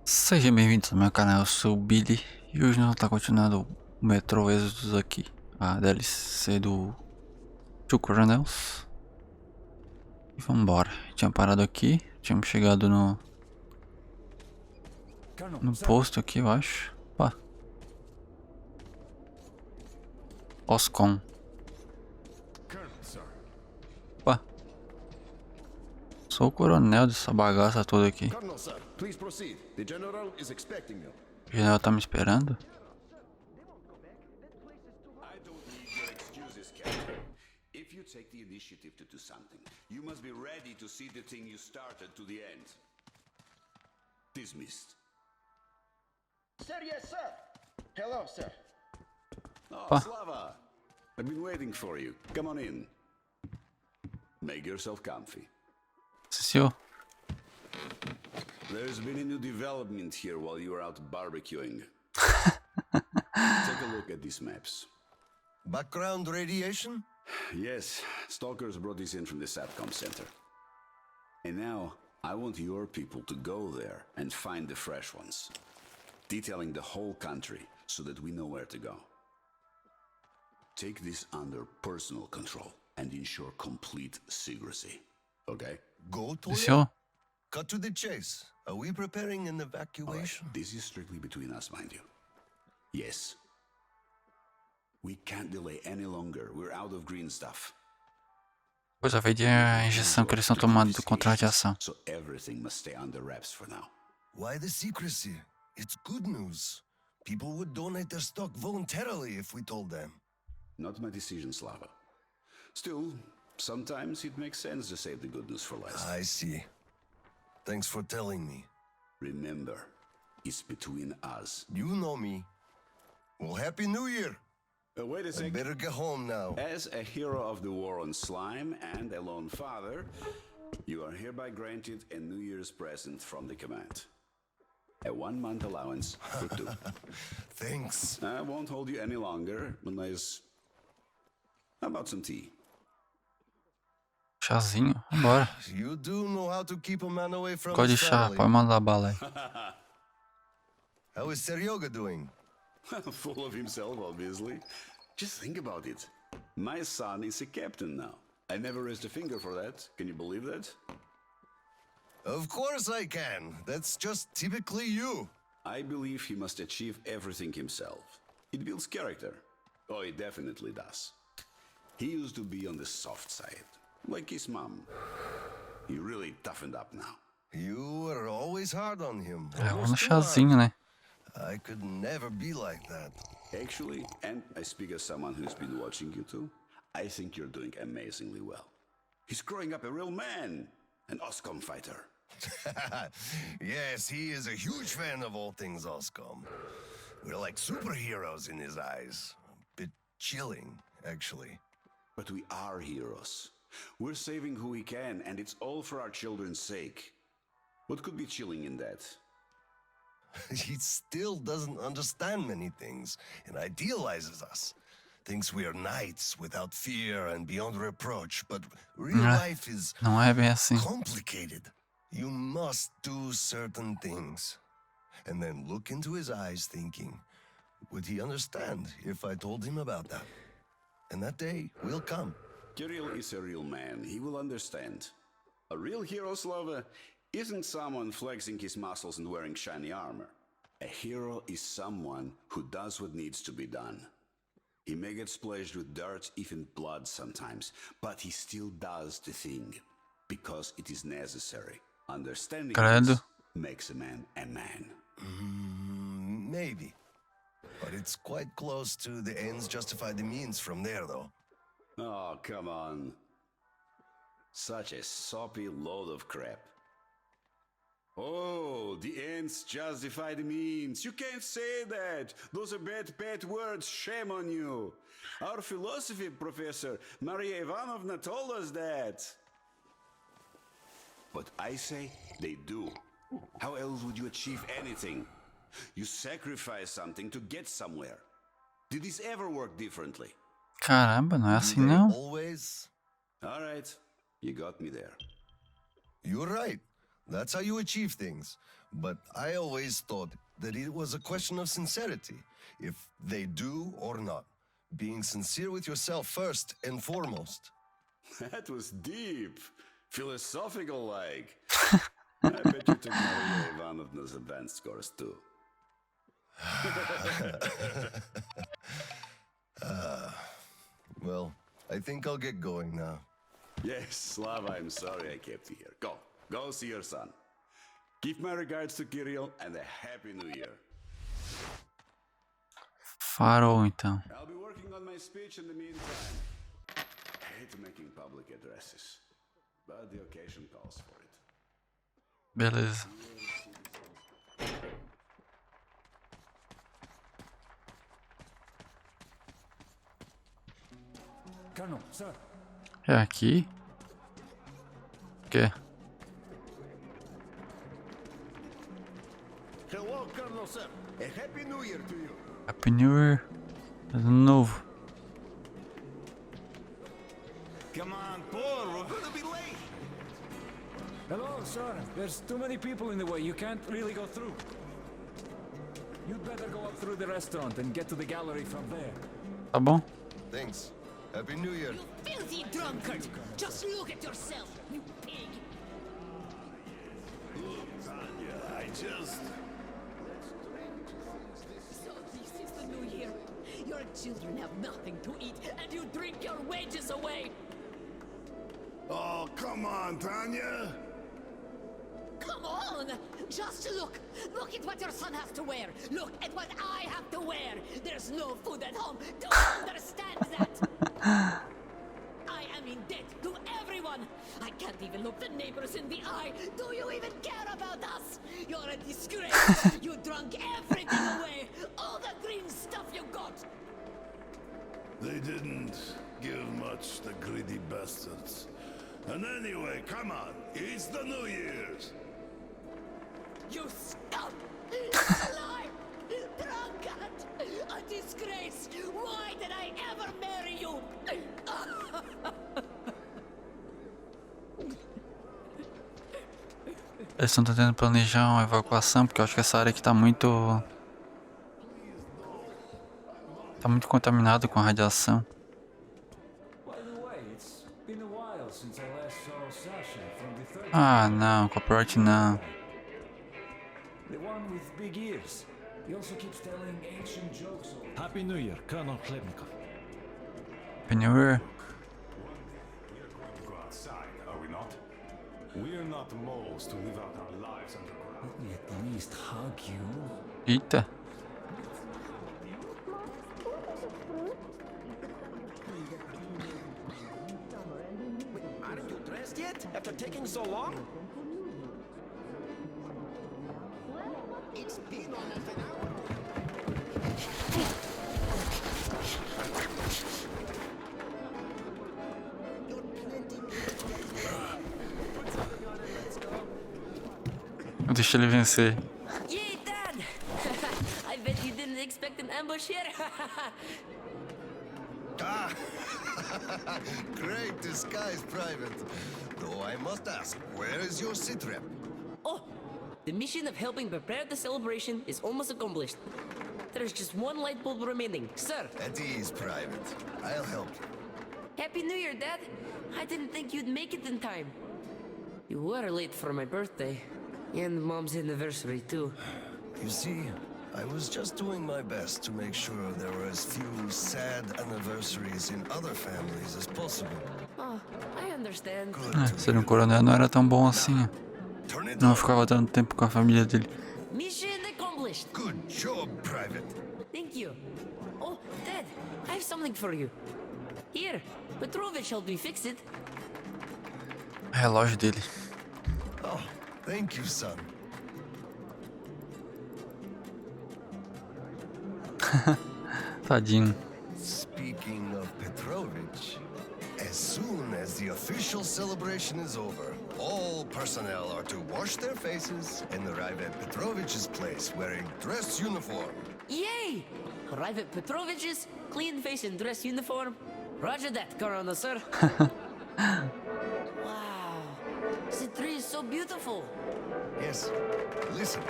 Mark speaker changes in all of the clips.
Speaker 1: Sejam bem-vindos ao meu canal, eu sou o Billy e hoje nós estamos continuando o Metro Exodus aqui, a DLC do Coronels. E vambora, tinha parado aqui, tínhamos chegado no posto aqui, eu acho. Opa. Oscom. Opa. Sou o coronel dessa bagaça toda aqui. O general tá me esperando?
Speaker 2: If you take the initiative to do something, you must be ready to see the thing you started to the end. Dismissed.
Speaker 3: Sir, yes, sir. Hello, sir.
Speaker 2: Oh, Slava! I've been waiting for you. Come on in. Make yourself comfy.
Speaker 1: Senhor.
Speaker 2: There's been a new development here while you were out barbecuing. Take a look at these maps.
Speaker 4: Background radiation?
Speaker 2: Yes, stalkers brought this in from the SATCOM center. And now, I want your people to go there and find the fresh ones. Detailing the whole country so that we know where to go. Take this under personal control and ensure complete secrecy. Okay?
Speaker 4: Go to
Speaker 1: Senhor.
Speaker 4: Cut to the chase. Are we preparing an evacuation?
Speaker 2: Right, this is strictly between us, mind you. Yes. We can't delay any longer. We're out of green stuff.
Speaker 1: Pois a veio a injeção que eles estão tomando contra a radiação.
Speaker 2: So everything must stay under wraps for now.
Speaker 4: Why the secrecy? It's good news. People would donate their stock voluntarily if we told them.
Speaker 2: Not my decision, Slava. Still, sometimes it makes sense to save the good news for last.
Speaker 4: I see. Thanks for telling me.
Speaker 2: Remember, it's between us.
Speaker 4: You know me. Well, Happy New Year.
Speaker 2: Wait a
Speaker 4: I
Speaker 2: second.
Speaker 4: better get home now.
Speaker 2: As a hero of the war on slime and a lone father, you are hereby granted a New Year's present from the command. A 1-month allowance for 2.
Speaker 4: Thanks.
Speaker 2: I won't hold you any longer unless... How about some tea?
Speaker 1: Chazinho, vambora.
Speaker 4: You do know how to keep a man away from
Speaker 1: Gosto de
Speaker 4: his
Speaker 1: chá,
Speaker 4: family.
Speaker 1: pode mandar bala aí.
Speaker 4: How is Seryoga doing?
Speaker 2: Full of himself, obviously. Just think about it. My son is a captain now. I never raised a finger for that. Can you believe that?
Speaker 4: Of course I can. That's just typically you.
Speaker 2: I believe he must achieve everything himself. It builds character. Oh, it definitely does. He used to be on the soft side, like his mom. He really toughened up now.
Speaker 4: You were always hard on him.
Speaker 1: É, vamos no
Speaker 4: Almost too hard.
Speaker 1: chazinho, né?
Speaker 4: I could never be like that.
Speaker 2: Actually, and I speak as someone who's been watching you two, I think you're doing amazingly well. He's growing up a real man, an Oscom fighter.
Speaker 4: Yes, he is a huge fan of all things Oscom. We're like superheroes in his eyes. A bit chilling, actually.
Speaker 2: But we are heroes. We're saving who we can, and it's all for our children's sake. What could be chilling in that?
Speaker 4: He still doesn't understand many things and idealizes us. Thinks we are knights without fear and beyond reproach, but real life is
Speaker 1: Não é bem assim.
Speaker 4: complicated. You must do certain things. And then look into his eyes thinking, would he understand if I told him about that? And that day will come.
Speaker 2: Kirill is a real man. He will understand. A real hero, Slava, isn't someone flexing his muscles and wearing shiny armor. A hero is someone who does what needs to be done. He may get splashed with dirt, even blood sometimes, but he still does the thing because it is necessary. Understanding this makes a man a man.
Speaker 4: Maybe. But it's quite close to the ends justify the means from there, though.
Speaker 2: Oh, come on. Such a soppy load of crap. Oh, the ends justify the means. You can't say that. Those are bad words. Shame on you. Our philosophy professor, Maria Ivanovna, told us that. But I say they do. How else would you achieve anything? You sacrifice something to get somewhere. Did this ever work differently?
Speaker 1: Caramba, não é assim não.
Speaker 4: Always.
Speaker 2: All right, you got me there.
Speaker 4: You're right. That's how you achieve things. But I always thought that it was a question of sincerity, if they do or not. Being sincere with yourself first and foremost.
Speaker 2: That was deep. Philosophical like. I bet you took Maria Ivanovna's advanced course too.
Speaker 4: Well, I think I'll get going now.
Speaker 2: Yes, Slava, I'm sorry I kept you here. Go see your son. Give my regards to Kirill and a happy new year.
Speaker 1: Farol, então.
Speaker 2: I'll be working on my speech in the meantime. I hate making public addresses, but the occasion calls for it.
Speaker 1: Beleza.
Speaker 5: Colonel, sir.
Speaker 1: É aqui? O quê?
Speaker 3: Hello, Colonel, sir. A happy new year to you.
Speaker 1: Happy New Year. Ano novo.
Speaker 3: Come on, Paul, we're gonna be late.
Speaker 5: Hello, sir. There's too many people in the way. You can't really go through. You'd better go up through the restaurant and get to the gallery from there.
Speaker 1: Tá bom?
Speaker 4: Thanks. Happy New Year.
Speaker 6: You filthy drunkard! Just look at yourself, you pig!
Speaker 3: Tanya, I just...
Speaker 6: So this is the new year. Your children have nothing to eat, and you drink your wages away!
Speaker 3: Oh, come on, Tanya.
Speaker 6: Come on! Just look! Look at what your son has to wear! Look at what I have to wear! There's no food at home! Do you understand that? I am in debt to everyone! I can't even look the neighbors in the eye! Do you even care about us? You're a disgrace! You drunk everything away! All the green stuff you got!
Speaker 7: They didn't give much, the greedy bastards. And anyway, come on, it's the New Year's.
Speaker 6: You scum! Slime! Drunkard! A disgrace! Why did I ever marry you?
Speaker 1: Eles estão tentando planejar uma evacuação, porque eu acho que essa área aqui tá muito contaminado com a radiação.
Speaker 5: By the way, it's been a while since I last saw Sasha from the third.
Speaker 1: Ah, não, copyright não.
Speaker 5: The one with big ears. He also keeps telling ancient jokes. Happy New Year, Colonel Khlebnikov.
Speaker 1: Happy New Year.
Speaker 7: Go outside, are we not? We're not moles to live out our lives underground.
Speaker 5: Let me at least hug you.
Speaker 1: Eita.
Speaker 3: Aren't you dressed yet? After taking so long? It's been almost an hour. You're plenty.
Speaker 1: Deixa ele vencer.
Speaker 6: Yay, Dad! I bet you didn't expect an ambush here.
Speaker 4: Ah! Great disguise, Private. Though I must ask, where is your sitrep?
Speaker 6: Oh, the mission of helping prepare the celebration is almost accomplished. There's just one light bulb remaining, sir.
Speaker 4: At ease, Private. I'll help you.
Speaker 6: Happy New Year, Dad. I didn't think you'd make it in time. You were late for my birthday. And Mom's anniversary, too.
Speaker 4: You see, I was just doing my best to make sure there were as few sad anniversaries in other families as possible.
Speaker 6: Oh, I understand.
Speaker 4: Good
Speaker 1: Ah,
Speaker 4: to
Speaker 1: ser
Speaker 4: hear.
Speaker 1: um coronel não era tão bom assim.
Speaker 4: Turn it
Speaker 1: Não
Speaker 4: up.
Speaker 1: ficava dando tempo com a família dele.
Speaker 6: Mission accomplished.
Speaker 4: Good job, Private.
Speaker 6: Thank you. Oh, Dad, I have something for you. Here, Petrovich helped me fix it.
Speaker 1: Relógio dele.
Speaker 4: Oh, thank you, son.
Speaker 1: Tadinho.
Speaker 4: Speaking of Petrovich, as soon as the official celebration is over, all personnel are to wash their faces and arrive at Petrovich's place wearing dress uniform.
Speaker 6: Yay! Arrive at Petrovich's, clean face and dress uniform. Roger that, Coronel, sir. Wow, the tree is so so beautiful.
Speaker 4: Yes. Listen.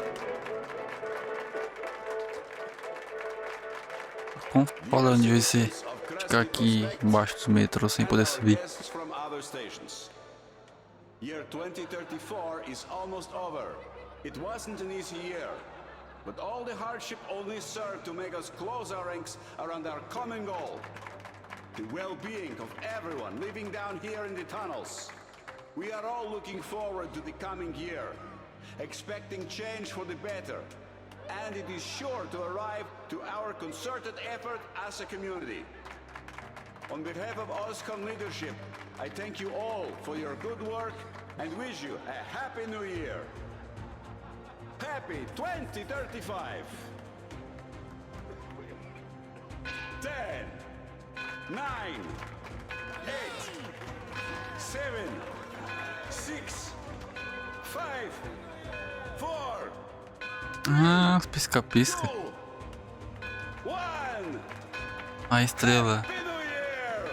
Speaker 1: Quão foda devia ser ficar aqui embaixo dos metrôs sem poder subir.
Speaker 2: From other stations. Year 2034 is almost over. It wasn't an easy year, but all the hardship only served to make us close our ranks around our common goal. The well-being of everyone living down here in the tunnels. We are all looking forward to the coming year, expecting change for the better, and it is sure to arrive to our concerted effort as a community. On behalf of OSCON leadership, I thank you all for your good work and wish you a Happy New Year. Happy 2035! 10, 9, 8, 7, 6, 5, 4,
Speaker 1: Ah, pisca-pisca.
Speaker 2: 1.
Speaker 1: A estrela.
Speaker 2: Happy New Year!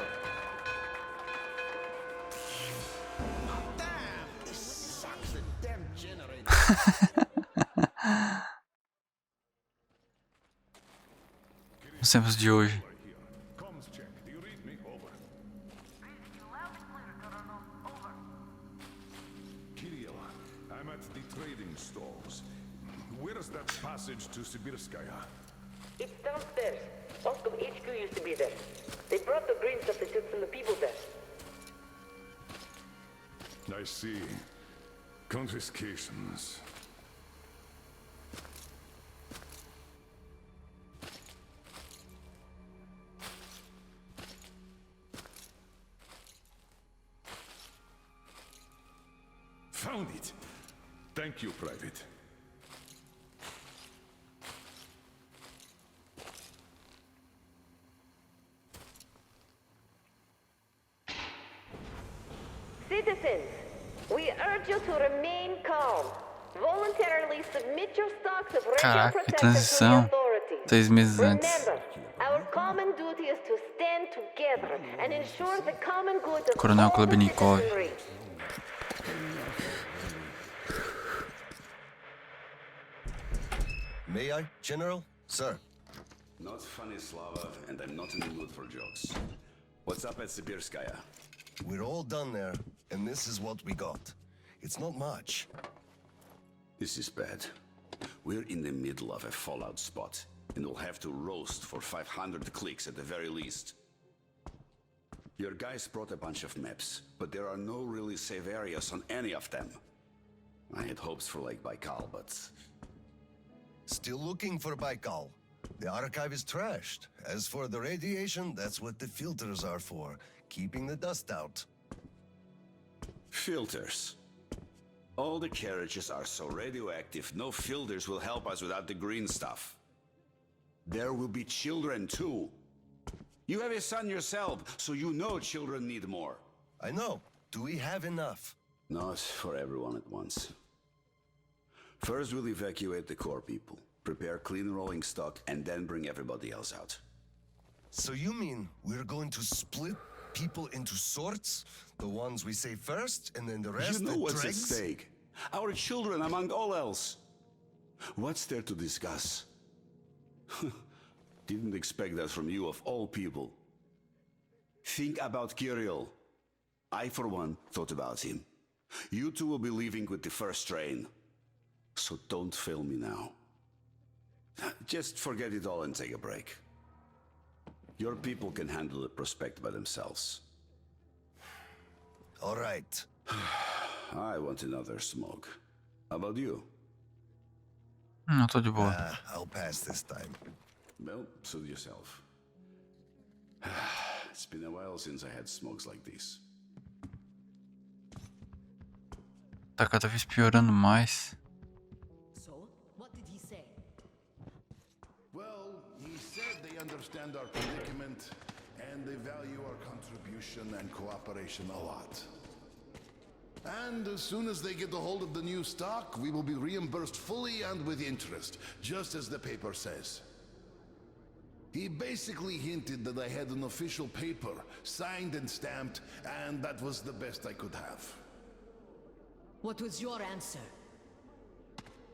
Speaker 3: Damn, this sucks. The damn generator.
Speaker 1: Nos tempos de hoje.
Speaker 7: Comms check. Do you read me? Over. Kirill, I'm at the trading stalls. Where's that passage to Sibirskaya?
Speaker 8: It's downstairs. Oscom HQ used to be there. They brought the green substitutes and the people there.
Speaker 7: I see. Confiscations. Found it. Thank you, Private.
Speaker 8: Citizens, we urge you to remain calm. Voluntarily submit your stocks of radio
Speaker 1: Caraca, que
Speaker 8: protection to the
Speaker 1: transição.
Speaker 8: authorities.
Speaker 1: 6 meses antes.
Speaker 8: Remember, our common duty is to stand together and ensure the common good of
Speaker 1: Coronel
Speaker 8: all the
Speaker 1: Khlebnikov.
Speaker 8: citizenry.
Speaker 4: May I, General? Sir.
Speaker 2: Not funny, Slava, and I'm not in the mood for jokes. What's up at Sibirskaya?
Speaker 4: We're all done there, and this is what we got. It's not much.
Speaker 2: This is bad. We're in the middle of a fallout spot, and we'll have to roast for 500 clicks at the very least. Your guys brought a bunch of maps, but there are no really safe areas on any of them. I had hopes for Lake Baikal, but...
Speaker 4: Still looking for Baikal. The archive is trashed. As for the radiation, that's what the filters are for. Keeping the dust out.
Speaker 2: Filters. All the carriages are so radioactive, no filters will help us without the green stuff. There will be children too. You have a son yourself, so you know children need more.
Speaker 4: I know. Do we have enough?
Speaker 2: Not for everyone at once. First we'll evacuate the core people, prepare clean rolling stock, and then bring everybody else out.
Speaker 4: So you mean we're going to split people into sorts? The ones we save first, and then the rest
Speaker 2: You know
Speaker 4: that
Speaker 2: what's at
Speaker 4: dregs?
Speaker 2: stake. Our children among all else. What's there to discuss? Didn't expect that from you of all people. Think about Kirill. I, for one, thought about him. You two will be leaving with the first train. So don't fail me now. Just forget it all and take a break. Your people can handle the prospect by themselves.
Speaker 4: All right.
Speaker 2: I want another smoke. How about you?
Speaker 1: Não, tô de boa.
Speaker 4: I'll pass this time.
Speaker 2: Well, suit yourself. It's been a while since I had smokes like these.
Speaker 1: Tá cada vez piorando mais.
Speaker 6: So, what did he say?
Speaker 7: Well, he said they understand our predicament and they value our contribution and cooperation a lot. And as soon as they get a hold of the new stock, we will be reimbursed fully and with interest, just as the paper says. He basically hinted that I had an official paper, signed and stamped, and that was the best I could have.
Speaker 6: What was your answer?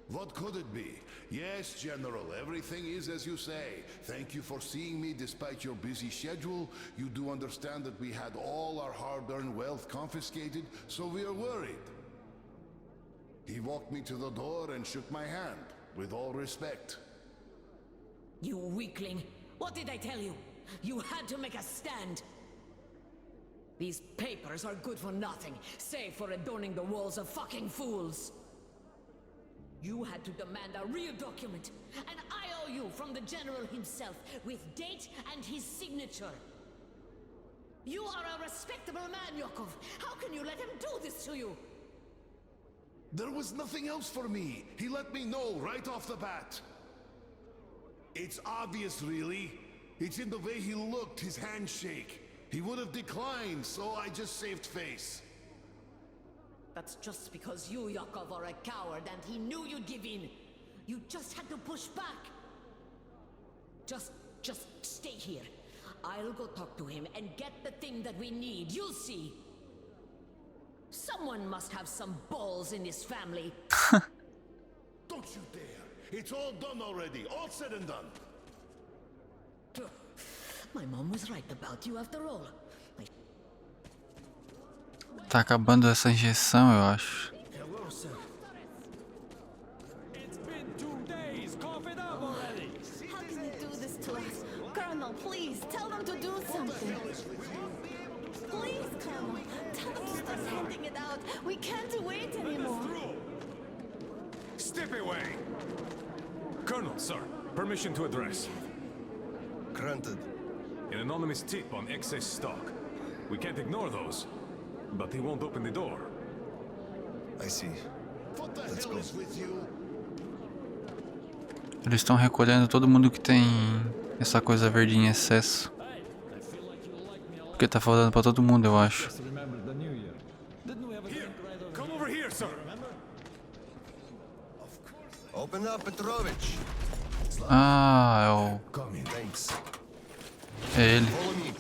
Speaker 7: What could it be? Yes, General, everything is as you say. Thank you for seeing me despite your busy schedule. You do understand that we had all our hard-earned wealth confiscated, so we are worried. He walked me to the door and shook my hand, with all respect.
Speaker 6: You weakling! What did I tell you? You had to make a stand! These papers are good for nothing, save for adorning the walls of fucking fools! You had to demand a real document, an IOU from the General himself, with date and his signature. You are a respectable man, Yakov. How can you let him do this to you?
Speaker 7: There was nothing else for me. He let me know right off the bat. It's obvious, really. It's in the way he looked, his handshake. He would have declined, so I just saved face.
Speaker 6: That's just because you, Yakov, are a coward and he knew you'd give in. You just had to push back. Just stay here. I'll go talk to him and get the thing that we need. You'll see. Someone must have some balls in this family.
Speaker 7: Don't you dare. It's all done already. All said and done.
Speaker 6: My mom was right about you after all.
Speaker 1: Tá acabando essa injeção, eu acho.
Speaker 5: It's been 2 days. Cough it up already.
Speaker 9: How can you do this to us? Colonel, please, tell them to do something. Please, Colonel, tell them to start handing it out. We can't wait anymore.
Speaker 5: Step away. Colonel, sir, permission to address.
Speaker 4: Granted.
Speaker 5: An anonymous tip on excess stock. We can't ignore those, but he won't open the door.
Speaker 4: I see.
Speaker 7: What the
Speaker 4: Let's
Speaker 7: hell
Speaker 4: go.
Speaker 7: is with you?
Speaker 1: Eles estão recolhendo todo mundo que tem essa coisa verde em excesso. Porque tá faltando pra todo mundo, eu acho.
Speaker 5: Here, come over here, sir.
Speaker 4: Open up, Petrovich.
Speaker 1: Ah, é o...
Speaker 4: Thanks.
Speaker 1: É ele.
Speaker 4: Follow me.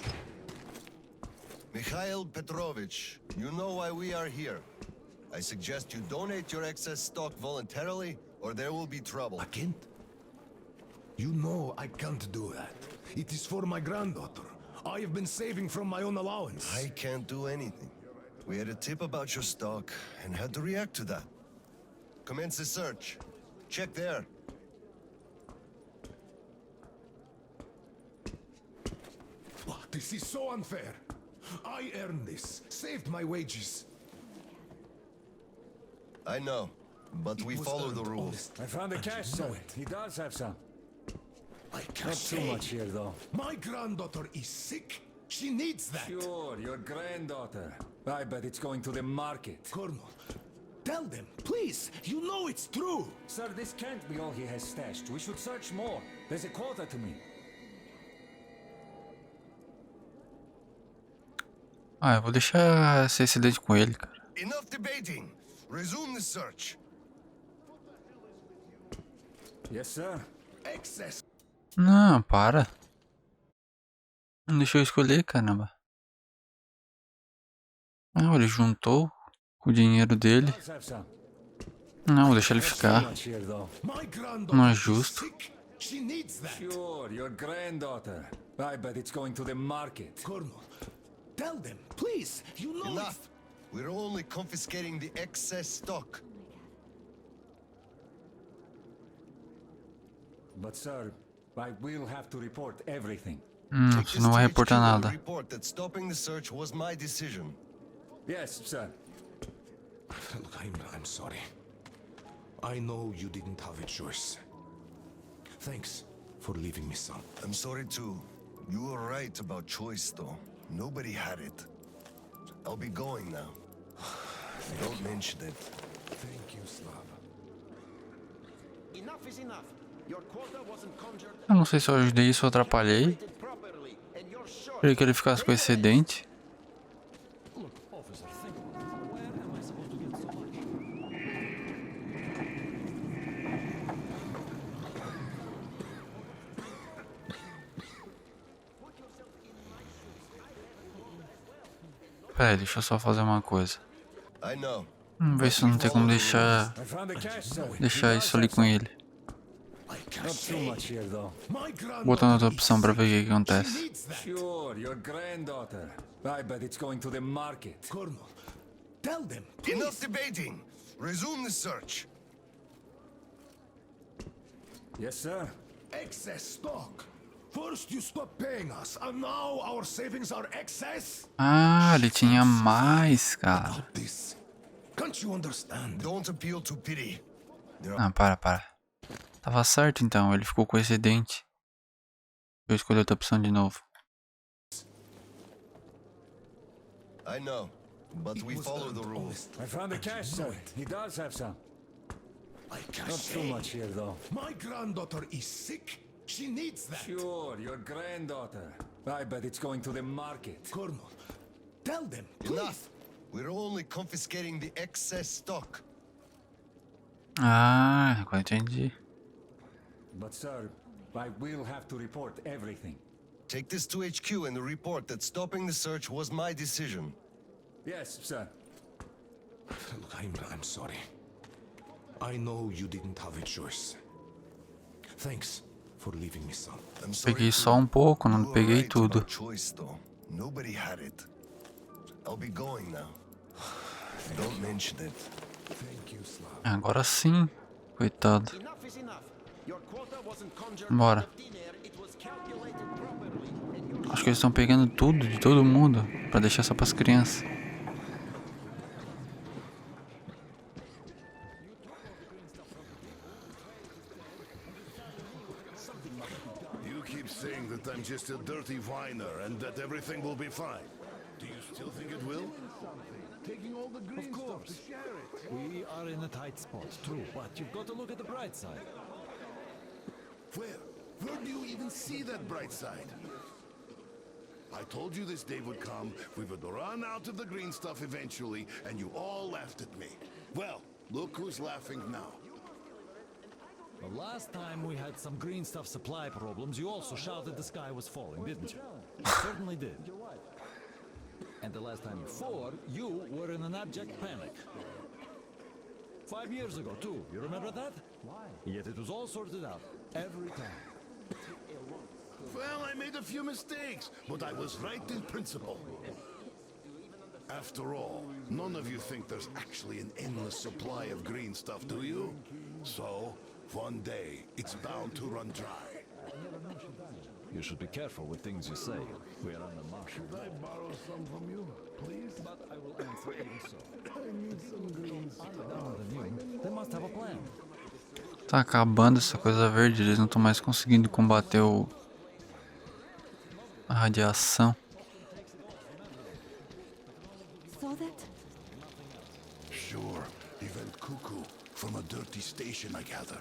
Speaker 4: Mikhail Petrovich, you know why we are here. I suggest you donate your excess stock voluntarily, or there will be trouble.
Speaker 7: I can't. You know I can't do that. It is for my granddaughter. I have been saving from my own allowance.
Speaker 4: I can't do anything. We had a tip about your stock and had to react to that. Commence the search. Check there.
Speaker 7: This is so unfair. I earned this, saved my wages.
Speaker 4: I know, but we
Speaker 7: was
Speaker 4: follow the
Speaker 7: earned
Speaker 4: rules.
Speaker 5: I found the cash, sir. He does have some.
Speaker 7: I can't
Speaker 5: Not too much here, though.
Speaker 7: My granddaughter is sick. She needs that.
Speaker 5: Sure, your granddaughter. I bet it's going to the market.
Speaker 7: Colonel, tell them, please. You know it's true.
Speaker 5: Sir, this can't be all he has stashed. We should search more. There's a quota to meet.
Speaker 1: Ah, eu vou deixar ser acidente com ele, cara.
Speaker 4: Enough debating. Resume the search.
Speaker 5: Yes, sir.
Speaker 7: Excess.
Speaker 1: Não, para. Não deixa eu escolher, caramba. Ah, ele juntou com o dinheiro dele.
Speaker 5: Does have some.
Speaker 1: Não, deixa ele ficar.
Speaker 5: Not much here, though.
Speaker 7: My granddaughter
Speaker 1: Não é
Speaker 7: is
Speaker 1: justo.
Speaker 7: sick. She needs that.
Speaker 5: Sure, your granddaughter. I bet it's going to the market.
Speaker 7: Colonel, tell them, please. You know
Speaker 4: Enough. We're only confiscating the excess stock.
Speaker 5: But, sir, I will have to report everything.
Speaker 4: Take
Speaker 1: Você
Speaker 4: this
Speaker 1: não vai
Speaker 4: to
Speaker 1: reportar
Speaker 4: HQ and
Speaker 1: nada.
Speaker 4: report that stopping the search was my decision.
Speaker 5: Yes, sir.
Speaker 7: Look, I'm sorry. I know you didn't have a choice. Thanks for leaving me some.
Speaker 4: I'm sorry too. You were right about choice, though. Nobody had it. I'll be going now. Don't mention it.
Speaker 7: Thank you, Slav.
Speaker 10: Enough is enough. Your quota wasn't conjured
Speaker 1: Eu não sei se eu ajudei isso ou atrapalhei.
Speaker 10: properly, and you're short.
Speaker 1: Queria que ele ficasse com excedente. Peraí, deixa eu só fazer uma coisa.
Speaker 4: I know,
Speaker 1: Vamos ver se não tem como deixar
Speaker 5: I found the cash, sir.
Speaker 1: deixar isso ali com ele.
Speaker 5: Not too much here, though.
Speaker 1: Botando outra opção pra ver o que acontece.
Speaker 5: Sure, your granddaughter. I bet it's going to the market.
Speaker 7: Colonel, tell them.
Speaker 4: Enough debating. Resume the search.
Speaker 5: Yes, sir.
Speaker 7: Excess stock. First you stopped paying us, and now our savings are excess?
Speaker 1: Ah, ele tinha mais, cara.
Speaker 7: This. Can't you understand?
Speaker 4: Don't appeal to pity.
Speaker 1: Ah, para. Tava certo então, ele ficou com excedente. Eu escolhi outra opção de novo.
Speaker 4: I know, but we follow the rules.
Speaker 5: I found the cash, sir. He does have some. Not too much here, though.
Speaker 7: My granddaughter is sick. She needs that.
Speaker 5: Sure, your granddaughter. I bet it's going to the market.
Speaker 7: Colonel, tell them, please.
Speaker 4: Enough. We're only confiscating the excess stock.
Speaker 1: Ah, agora entendi.
Speaker 5: But, sir, I will have to report everything.
Speaker 4: Take this to HQ and report that stopping the search was my decision.
Speaker 5: Yes, sir.
Speaker 7: Look, I'm sorry. I know you didn't have a choice. Thanks for leaving me some.
Speaker 4: I'm sorry.
Speaker 1: Peguei só um pouco, não
Speaker 4: You were
Speaker 1: peguei
Speaker 4: right
Speaker 1: tudo.
Speaker 4: about choice, though. Nobody had it. I'll be going now. Don't mention it.
Speaker 7: Thank you, Slav.
Speaker 1: Agora sim, coitado.
Speaker 10: Enough is enough. Your quota wasn't conjured
Speaker 1: Bora.
Speaker 10: out of thin air, it was calculated properly, and your
Speaker 1: Acho que eles estão pegando tudo de todo mundo pra deixar só pras crianças.
Speaker 7: You keep saying that I'm just a dirty whiner and that everything will be fine. Do you still think it will? Taking all the green stuff to share it.
Speaker 11: We are in a tight spot, true, but you've got to look at the bright side.
Speaker 7: Where do you even see that bright side? I told you this day would come, we would run out of the green stuff eventually, and you all laughed at me. Well, look who's laughing now.
Speaker 11: The last time we had some green stuff supply problems, you also shouted the sky was falling, didn't you? You certainly did. And the last time before, you were in an abject panic. 5 years ago, too. You remember that? Why? Yet it was all sorted out. Every time.
Speaker 7: Well, I made a few mistakes, but I was right in principle. After all, none of you think there's actually an endless supply of green stuff, do you? So, one day, it's bound to run dry.
Speaker 11: You should be careful with things you say. We are under martial law.
Speaker 7: I borrow some from you, please?
Speaker 11: But I will answer even so.
Speaker 7: I need some green stuff.
Speaker 11: Other than you, they must have a plan.
Speaker 1: Tá acabando essa coisa verde, eles não estão mais conseguindo combater a radiação.
Speaker 9: So that
Speaker 7: Sure, he went cuckoo from a dirty station, I gather.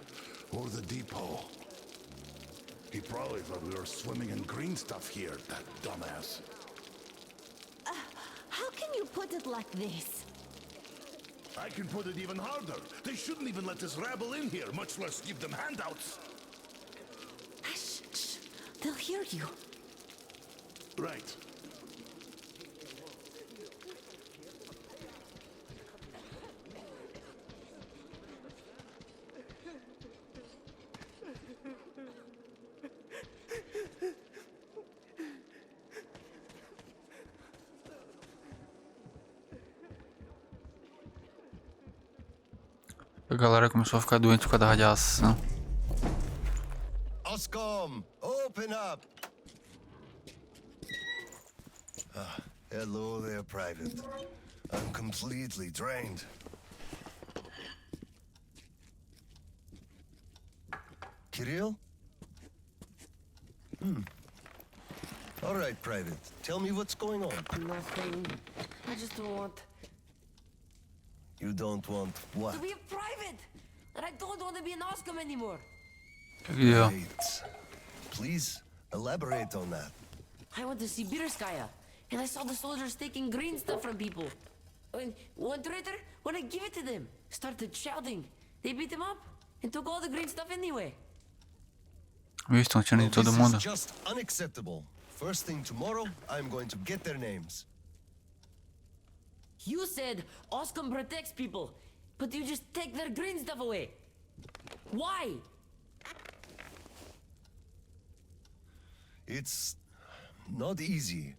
Speaker 7: Or the depot. He probably thought we were swimming in green stuff here, that dumbass.
Speaker 9: how can you put it like this?
Speaker 7: I can put it even harder. They shouldn't even let this rabble in here, much less give them handouts.
Speaker 9: Shh. They'll hear you.
Speaker 7: Right.
Speaker 1: A galera começou a ficar doente por causa da radiação.
Speaker 4: Oscom, open up! Hello there, Private. I'm completely drained. Kirill? All right, Private. Tell me what's going on.
Speaker 8: Nothing. I just don't want
Speaker 4: You don't want what?
Speaker 8: to be a private. And I don't want to be an Oscom anymore.
Speaker 1: Aqui, ó.
Speaker 4: Right. Please elaborate on that.
Speaker 8: I went to Sibirskaya, and I saw the soldiers taking green stuff from people. And one traitor, when I give it to them, started shouting. They beat him up and took all the green stuff anyway.
Speaker 1: Viu, estão tirando de todo
Speaker 4: This
Speaker 1: mundo.
Speaker 4: is just unacceptable. First thing tomorrow, I'm going to get their names.
Speaker 8: You said Oscom protects people, but you just take their green stuff away. Why?
Speaker 4: It's not easy.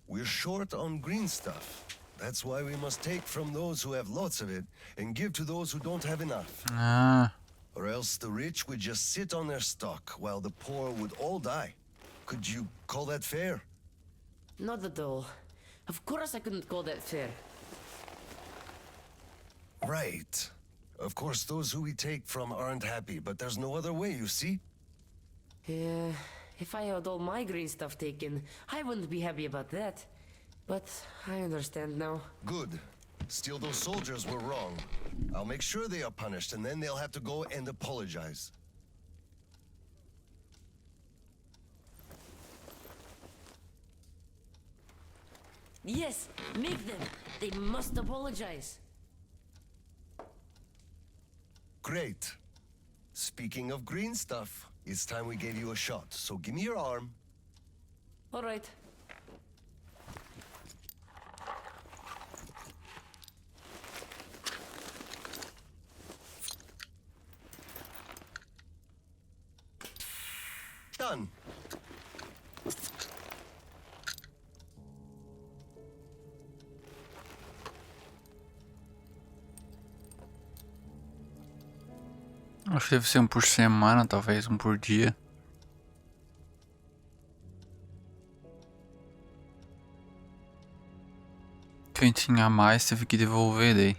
Speaker 4: We're short on green stuff. That's why we must take from those who have lots of it and give to those who don't have enough.
Speaker 1: Ah,
Speaker 4: Or else the rich would just sit on their stock while the poor would all die. Could you call that fair?
Speaker 8: Not at all. Of course I couldn't call that fair.
Speaker 4: Right. Of course, those who we take from aren't happy, but there's no other way, you see?
Speaker 8: Yeah, if I had all my green stuff taken, I wouldn't be happy about that. But I understand now.
Speaker 4: Good. Still, those soldiers were wrong. I'll make sure they are punished, and then they'll have to go and apologize.
Speaker 8: Yes, make them. They must apologize.
Speaker 4: Great. Speaking of green stuff, it's time we gave you a shot, so give me your arm.
Speaker 8: All right.
Speaker 4: Done.
Speaker 1: acho que deve ser um por semana, talvez um por dia. Quem tinha mais teve que devolver daí.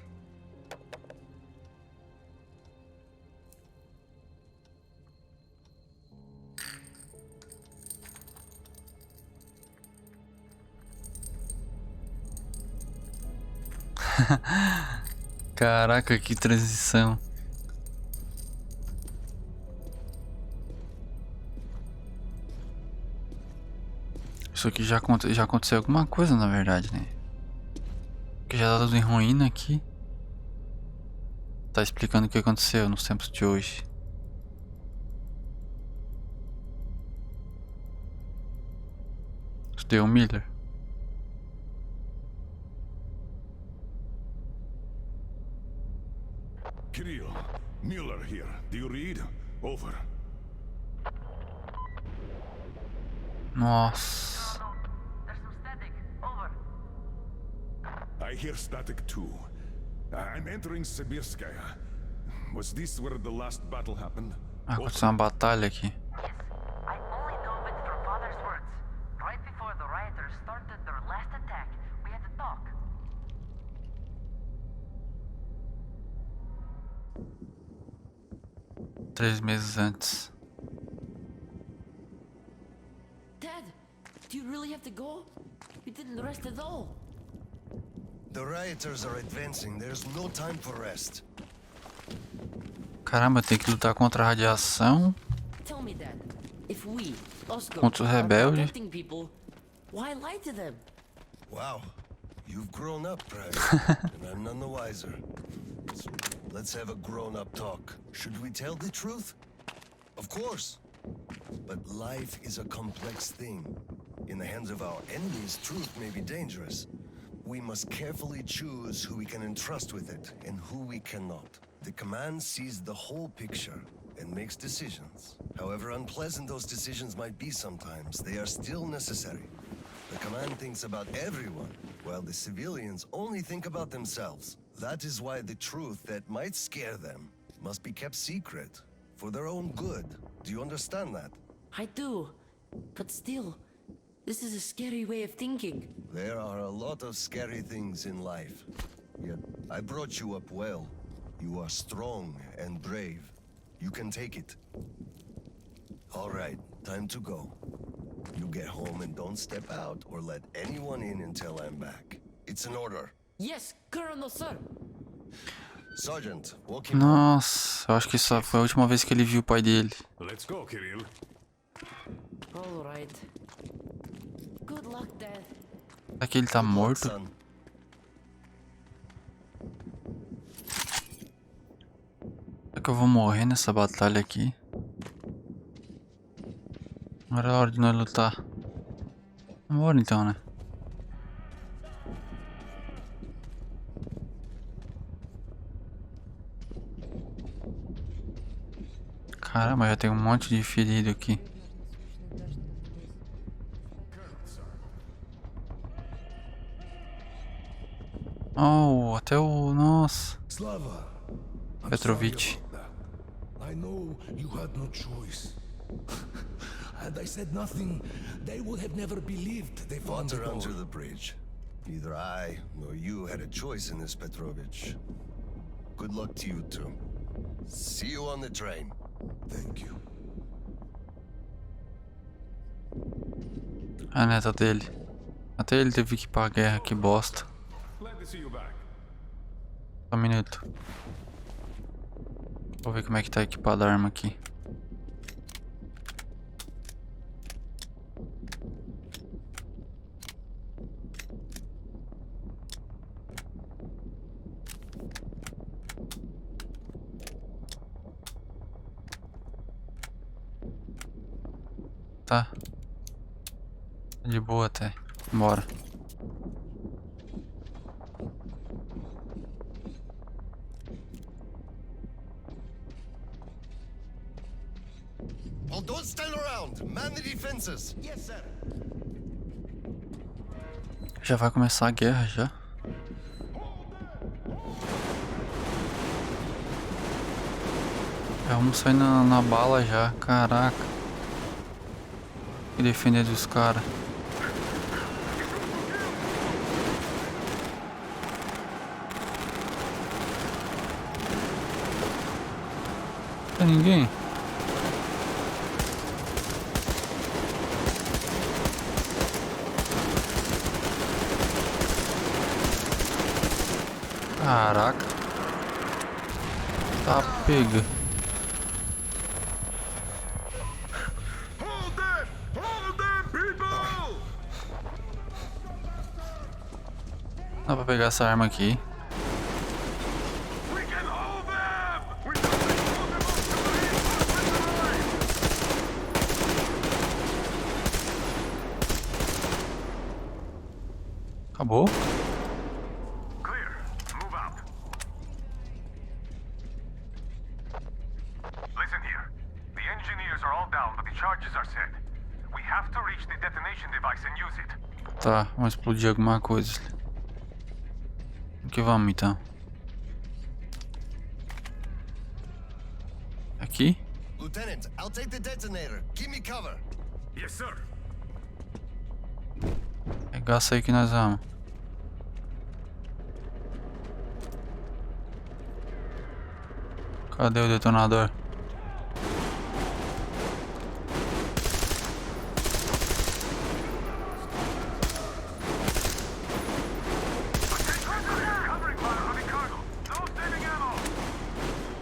Speaker 1: Caraca, que transição. Isso aqui já aconteceu alguma coisa, na verdade, né? Que já tá tudo em ruína aqui. Tá explicando o que aconteceu nos tempos de hoje. Estudei o Miller.
Speaker 7: Kirill, Mueller here. Do you read? Over.
Speaker 1: Nossa.
Speaker 8: There's some static. Over.
Speaker 7: I hear static too. I'm entering Sibirskaya. Was this where the last battle happened?
Speaker 1: Ah, aconteceu uma batalha aqui.
Speaker 8: Yes, I only know of it from Father's words. Right before the rioters started their last attack, we had to talk.
Speaker 1: 3 meses antes.
Speaker 8: Dad, do you really have to go? We didn't rest at all.
Speaker 4: The rioters are advancing. There's no time for rest.
Speaker 1: Caramba, tem que lutar contra a radiação.
Speaker 8: Tell me, Dad, if we, Oscar,
Speaker 1: Contra os
Speaker 8: are
Speaker 1: rebeldes.
Speaker 8: protecting people, why lie to them?
Speaker 4: Wow. You've grown up, Brad. And I'm none the wiser. So let's have a grown-up talk. Should we tell the truth? Of course. But life is a complex thing. In the hands of our enemies, truth may be dangerous. We must carefully choose who we can entrust with it and who we cannot. The command sees the whole picture and makes decisions. However unpleasant those decisions might be sometimes, they are still necessary. The command thinks about everyone, while the civilians only think about themselves. That is why the truth that might scare them must be kept secret, for their own good. Do you understand that?
Speaker 8: I do, but still, this is a scary way of thinking.
Speaker 4: There are a lot of scary things in life. Yet, I brought you up well. You are strong and brave. You can take it. All right, time to go. You get home and don't step out or let anyone in until I'm back. It's an order.
Speaker 8: Yes, Colonel, sir.
Speaker 4: Sergeant, walk him.
Speaker 1: Nossa, eu acho que essa foi a última vez que ele viu o pai dele.
Speaker 7: Let's go, Kirill.
Speaker 8: All right. Good luck, Dad.
Speaker 1: Será que ele tá morto?
Speaker 4: Son.
Speaker 1: Será que eu vou morrer nessa batalha aqui? Agora é a hora de nós lutar. Vambora então, né? Caramba, já tem um monte de ferido aqui. Oh, até o... Nossa.
Speaker 7: Slava, I'm
Speaker 1: Petrovich.
Speaker 7: sorry about that. I know you had no choice. Had I said nothing, they would have never believed they found the
Speaker 4: Water
Speaker 7: door.
Speaker 4: under the bridge. Neither I nor you had a choice in this, Petrovich. Good luck to you two. See you on the train.
Speaker 7: Thank you.
Speaker 1: A neta dele. Até ele teve que ir pra guerra, que bosta.
Speaker 5: Glad to see you back.
Speaker 1: Só um minuto. Vou ver como é que tá equipada a arma aqui. Tá. De boa até. Bora.
Speaker 4: Well, don't stand around. Man the defenses.
Speaker 10: Yes, sir.
Speaker 1: Já vai começar a guerra já. Já vamos sair na bala já. Caraca. E defender dos caras. Tem ninguém? Caraca. Tá pega. Dá pra pegar essa arma aqui. Acabou?
Speaker 3: Clear. Move out. Listen here. The engineers are all down, but the charges are set. We have to reach the detonation device and use it.
Speaker 1: Tá, vamos explodir alguma coisa. Que vamos então. Aqui?
Speaker 4: Lieutenant, I'll take the detonator. Give me cover.
Speaker 3: Yes, sir.
Speaker 1: Regaça aí que nós vamos. Cadê o detonador?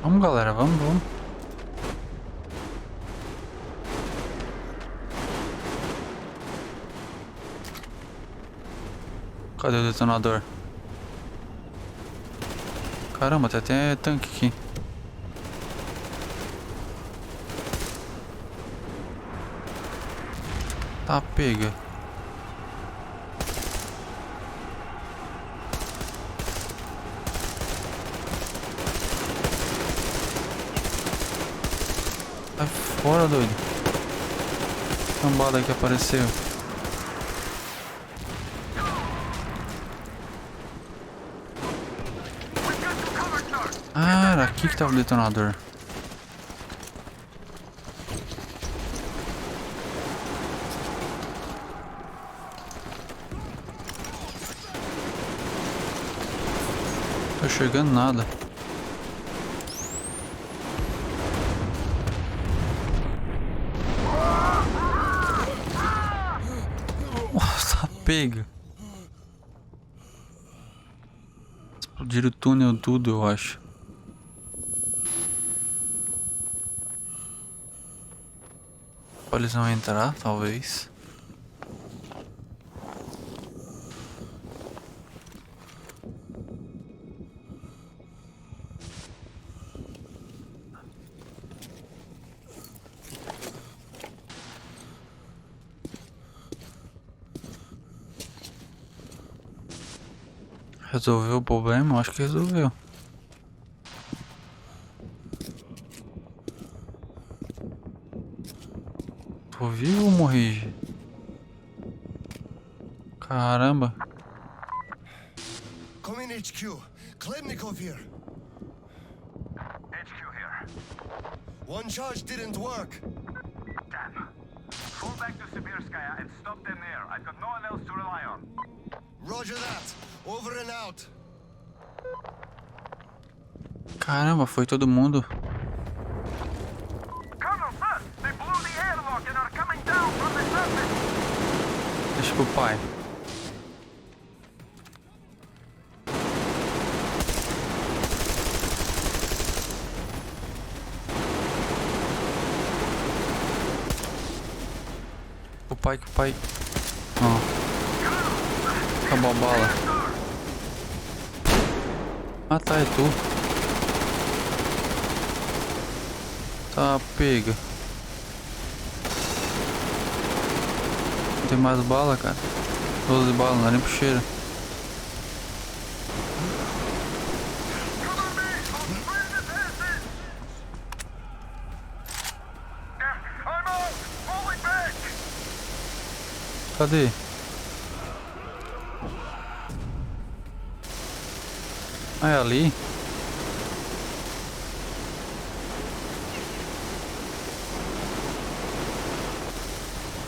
Speaker 1: Vamos, galera, vamos. Cadê o detonador? Caramba, tem até tanque aqui. Tá pega. Sai fora, doido. Cambada que apareceu. Ah, era aqui que tava o detonador. Tô enxergando nada. Nossa, pega. Explodiram o túnel tudo, eu acho. Eles vão entrar, talvez. Resolveu o problema? Acho que resolveu. Tô vivo ou morri? Caramba.
Speaker 4: Come in, HQ. Khlebnikov here.
Speaker 3: HQ here.
Speaker 4: One charge didn't work.
Speaker 3: Damn. Fall back to Sibirskaya and stop them there. I've got no one else to rely on.
Speaker 4: Roger that. Over and out.
Speaker 1: Caramba, foi todo mundo.
Speaker 3: Colonel, sir! They blew the airlock and are coming down from the surface!
Speaker 1: Deixa pro pai. Que o pai. Ó. Acabou a bala. Ah tá, é tu. Tá, pega. Não tem mais bala, cara. 12 balas, não dá nem pro cheiro. Cadê? Ah, é ali?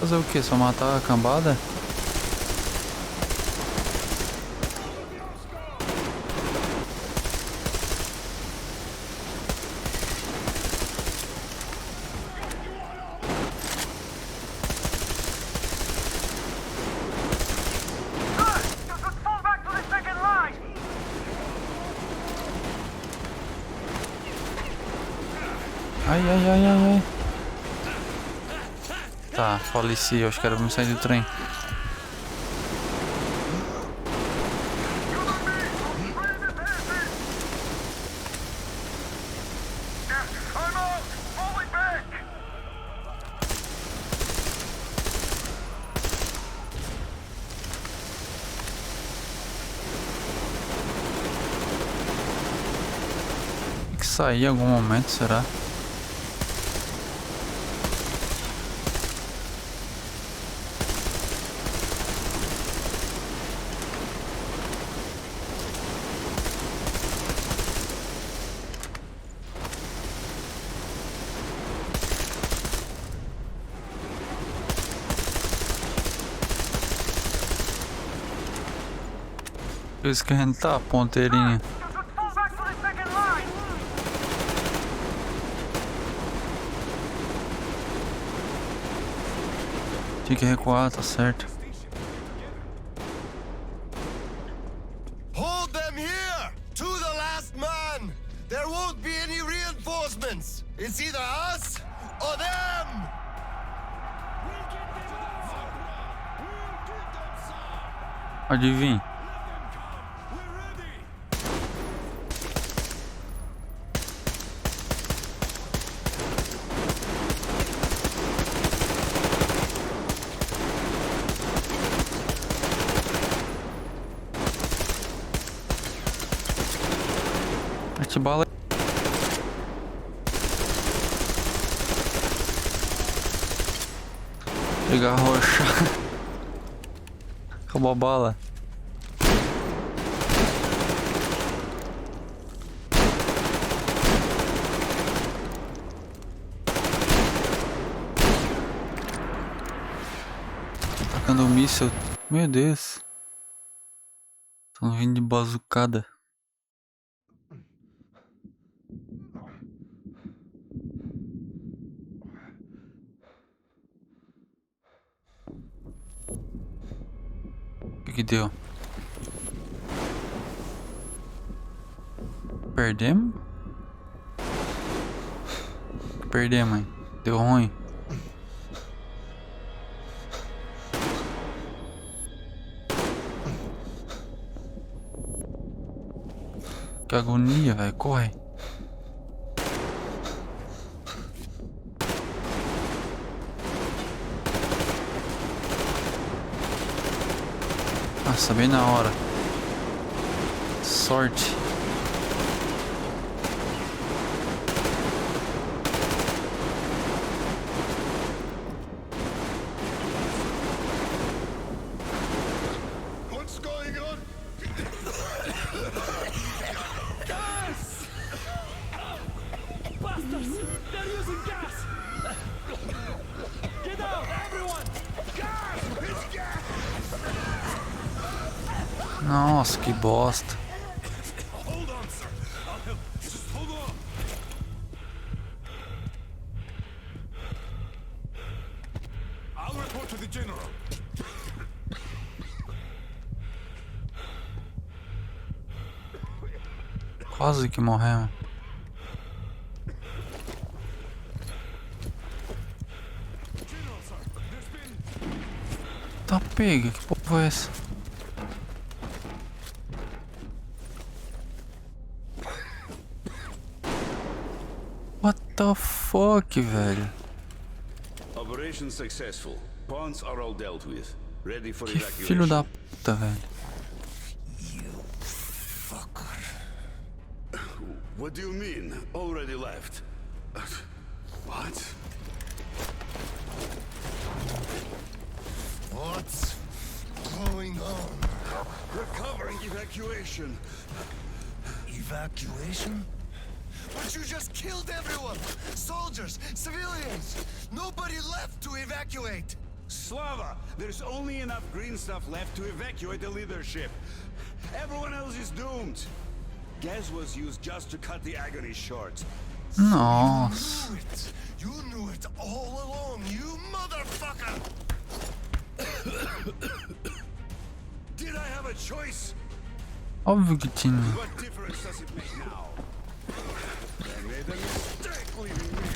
Speaker 1: Fazer o que? Só matar a cambada? Ai, ai, ai, ai, ai. Tá, faleci, eu acho que era pra me sair do trem. Tem que sair em algum momento, será? Eu esquentar a ponteirinha. Tinha que recuar, tá certo.
Speaker 4: Hold them here! To the last man! There won't be any reinforcements! It's either us or them!
Speaker 1: Adivinha. Mete bala. Pegar a rocha. Acabou a bala. Tacando um míssil. Meu Deus. Estão vindo de bazucada. O que deu? Perdemos? Perdemos, hein? Deu ruim. Que agonia, velho. Corre. Nossa, bem na hora. Sorte. Nossa, que bosta.
Speaker 3: Hold on, sir. I'll help. Just hold on. I'll report to the general.
Speaker 1: Quase que morremos.
Speaker 3: General, sir. There's been...
Speaker 1: Tá pega, que porra é essa? What the fuck, velho?
Speaker 2: Operation successful. Pawns are all dealt with. Ready for
Speaker 1: Que
Speaker 2: evacuation.
Speaker 1: filho da puta, velho.
Speaker 2: What do you mean? Already left? What?
Speaker 4: What's going on?
Speaker 2: We're covering evacuation.
Speaker 4: Evacuation? But you just killed everyone! Soldiers, civilians! Nobody left to evacuate!
Speaker 2: Slava, there's only enough green stuff left to evacuate the leadership. Everyone else is doomed. Gas was used just to cut the agony short.
Speaker 1: Nossa.
Speaker 4: You knew it all along, you motherfucker!
Speaker 2: Did I have a choice?
Speaker 1: Óbvio que tinha.
Speaker 2: What difference does it make now? I made a mistake leaving me.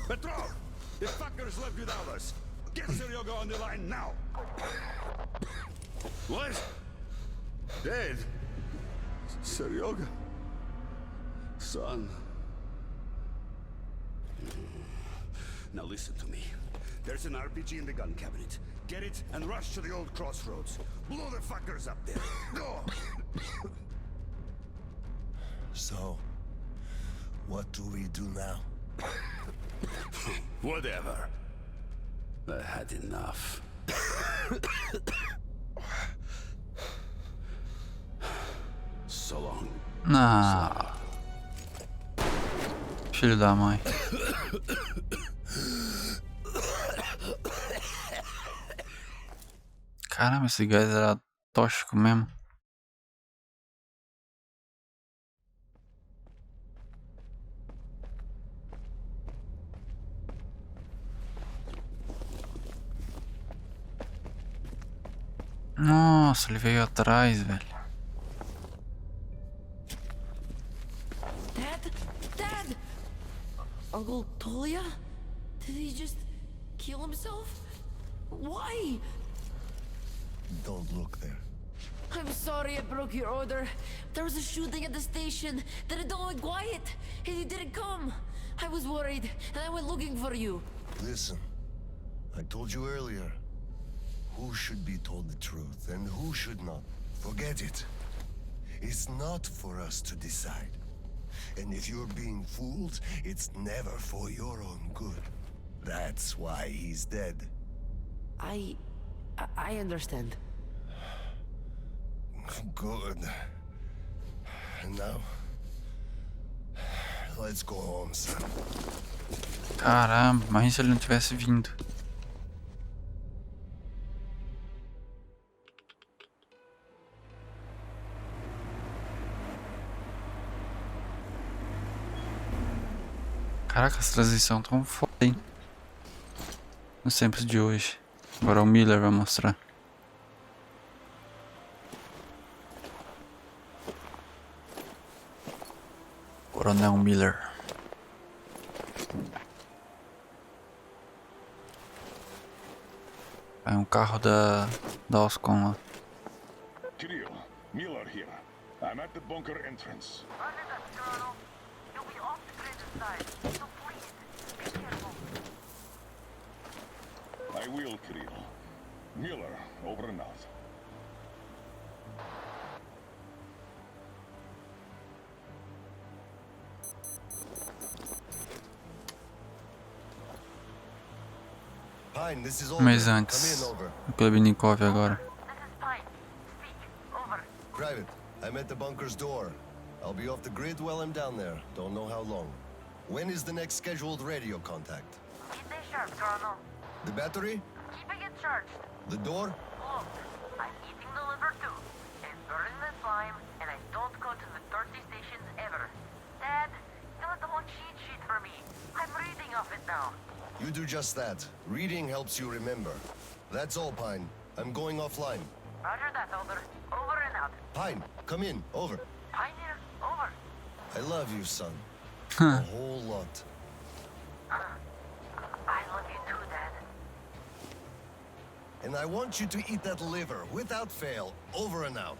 Speaker 2: Petrov! The fuckers left without us. Get Seryoga on the line now. What? Dead? Seryoga? Son. Now listen to me. There's an RPG in the gun cabinet. Get it and rush to the old crossroads. Blow the fuckers up there. Go!
Speaker 4: So, what do we do now?
Speaker 2: Whatever. I had enough. So long.
Speaker 1: Ah. Filho da mãe. Caramba, esse gás era tóxico mesmo. Nossa, ele veio atrás, velho.
Speaker 8: Dad! Uncle Tolia? Did he just kill himself? Why?
Speaker 4: Don't look there.
Speaker 8: I'm sorry I broke your order. There was a shooting at the station. Then it all went quiet, and you didn't come. I was worried, and I went looking for you.
Speaker 4: Listen, I told you earlier. Who should be told the truth and who should not? Forget it. It's not for us to decide. And if you're being fooled, it's never for your own good. That's why he's dead.
Speaker 8: I understand.
Speaker 4: Good. And now, let's go home, son.
Speaker 1: Caramba, mas se ele não tivesse vindo. Caraca, as transições tão foda, hein? Nos tempos de hoje. Agora o Miller vai mostrar. Coronel Miller. É um carro da Oscom lá.
Speaker 3: Kirill, Miller here. I'm at the bunker entrance.
Speaker 12: You'll be off the grid inside, so please, be careful.
Speaker 3: I will, Kirill. Miller, over and out.
Speaker 4: Pine, this is
Speaker 1: Um
Speaker 4: over.
Speaker 1: mês
Speaker 4: Come
Speaker 1: antes.
Speaker 4: in, over.
Speaker 1: O Khlebnikov agora.
Speaker 12: This is Pine. Speak. Over.
Speaker 4: Private, I'm at the bunker's door. I'll be off the grid while I'm down there. Don't know how long. When is the next scheduled radio contact?
Speaker 12: Midday sharp, Colonel.
Speaker 4: The battery?
Speaker 12: Keeping it charged.
Speaker 4: The door?
Speaker 12: Locked. time, and I don't go to the thirsty stations ever. Dad, fill out the whole cheat sheet for me. I'm reading off it now.
Speaker 4: You do just that. Reading helps you remember. That's all, Pine. I'm going offline.
Speaker 12: Roger that, Elder. Over and out.
Speaker 4: Pine, come in. Over.
Speaker 12: Pioneer, over.
Speaker 4: I love you, son. A whole lot.
Speaker 12: I love you too, Dad.
Speaker 4: And I want you to eat that liver without fail. Over and out.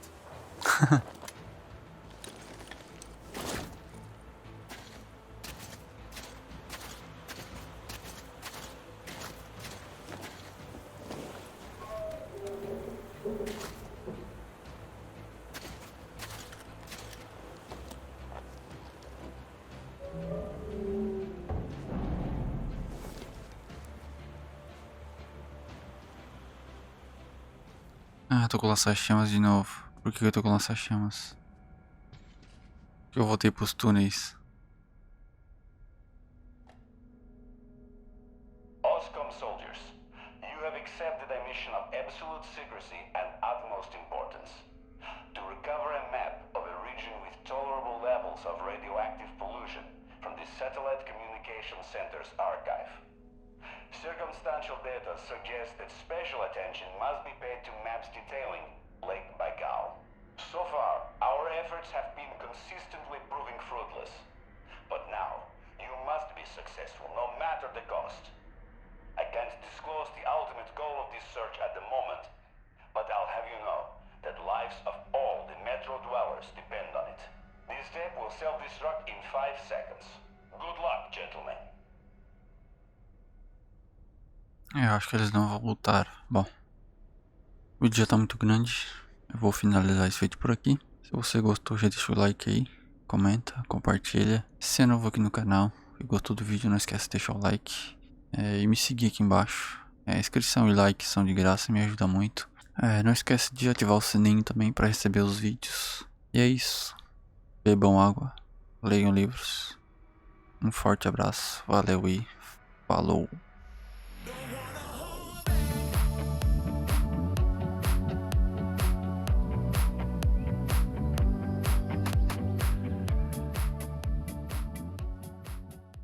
Speaker 1: Ah, tô com lança-chamas de novo. Por que eu tô com lança-chamas? Porque eu voltei pros túneis.
Speaker 13: Oscom soldiers, you have accepted a mission of absolute secrecy and utmost importance. To recover a map of a region with tolerable levels of radioactive pollution from the Satellite Communication Center's archive. Circumstantial data suggests that special attention must be paid to maps detailing Lake Baikal. So far, our efforts have been consistently proving fruitless. But now, you must be successful, no matter the cost. I can't disclose the ultimate goal of this search at the moment, but I'll have you know that lives of all the Metro dwellers depend on it. This tape will self-destruct in 5 seconds. Good luck, gentlemen.
Speaker 1: Eu acho que eles não vão voltar. Bom, o vídeo já tá muito grande. Eu vou finalizar esse vídeo por aqui. Se você gostou, já deixa o like aí. Comenta, compartilha. Se é novo aqui no canal e gostou do vídeo, não esquece de deixar o like. E me seguir aqui embaixo. Inscrição e like são de graça, me ajuda muito. Não esquece de ativar o sininho também para receber os vídeos. E é isso. Bebam água, leiam livros. Um forte abraço, valeu e falou.